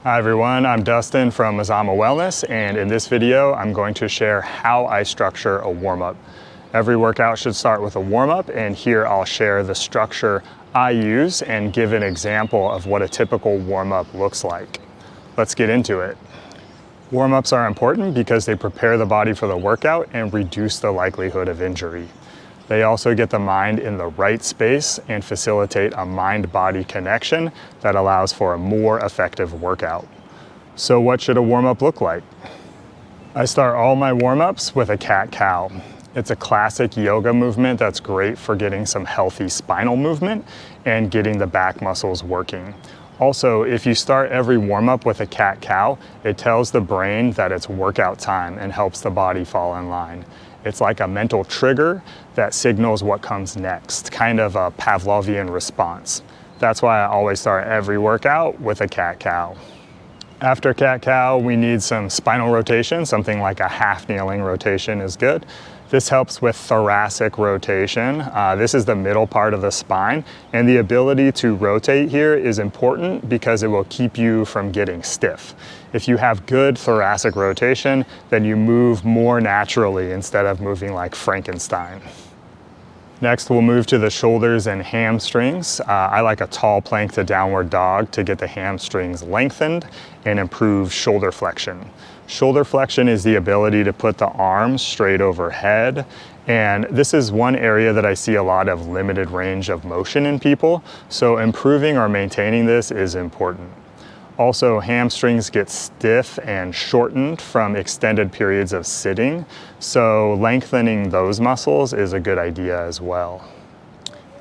Hi everyone, I'm Dustin from Mazama Wellness, and in this video I'm going to share how I structure a warm-up. Every workout should start with a warm-up, and here I'll share the structure I use and give an example of what a typical warm-up looks like. Let's get into it. Warm-ups are important because they prepare the body for the workout and reduce the likelihood of injury. They also get the mind in the right space and facilitate a mind-body connection that allows for a more effective workout. So what should a warm-up look like? I start all my warm-ups with a cat-cow. It's a classic yoga movement that's great for getting some healthy spinal movement and getting the back muscles working. Also, if you start every warm-up with a cat-cow, it tells the brain that it's workout time and helps the body fall in line. It's like a mental trigger that signals what comes next, kind of a pavlovian response. That's why I always start every workout with a cat-cow. After cat-cow, we need some spinal rotation. Something like a half kneeling rotation is good. This helps with thoracic rotation. This is the middle part of the spine, and the ability to rotate here is important because it will keep you from getting stiff. If you have good thoracic rotation, then you move more naturally instead of moving like Frankenstein. Next, we'll move to the shoulders and hamstrings. I like a tall plank to downward dog to get the hamstrings lengthened and improve shoulder flexion. Shoulder flexion is the ability to put the arms straight overhead, and this is one area that I see a lot of limited range of motion in people, so improving or maintaining this is important. Also, hamstrings get stiff and shortened from extended periods of sitting, so lengthening those muscles is a good idea as well.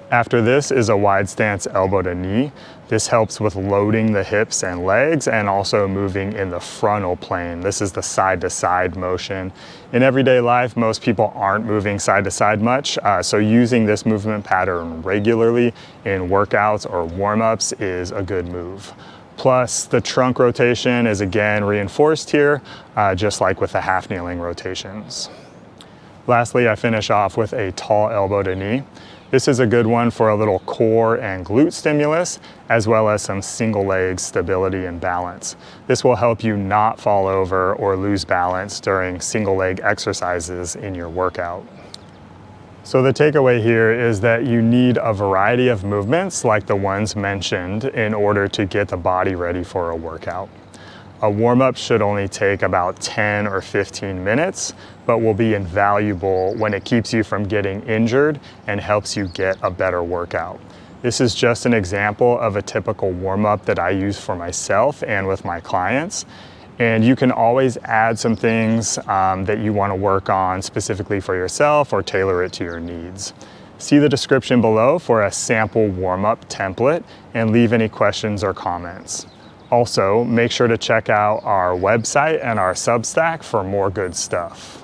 After this is a wide stance elbow to knee. This helps with loading the hips and legs and also moving in the frontal plane. This is the side to side motion. In everyday life, most people aren't moving side to side much, so using this movement pattern regularly in workouts or warm-ups is a good move. Plus, the trunk rotation is again reinforced here, just like with the half kneeling rotations. Lastly, I finish off with a tall elbow to knee. This is a good one for a little core and glute stimulus, as well as some single leg stability and balance. This will help you not fall over or lose balance during single leg exercises in your workout. So the takeaway here is that you need a variety of movements like the ones mentioned in order to get the body ready for a workout. A warm-up should only take about 10 or 15 minutes, but will be invaluable when it keeps you from getting injured and helps you get a better workout. This is just an example of a typical warm-up that I use for myself and with my clients. And you can always add some things that you want to work on specifically for yourself or tailor it to your needs. See the description below for a sample warm-up template and leave any questions or comments. Also, make sure to check out our website and our Substack for more good stuff.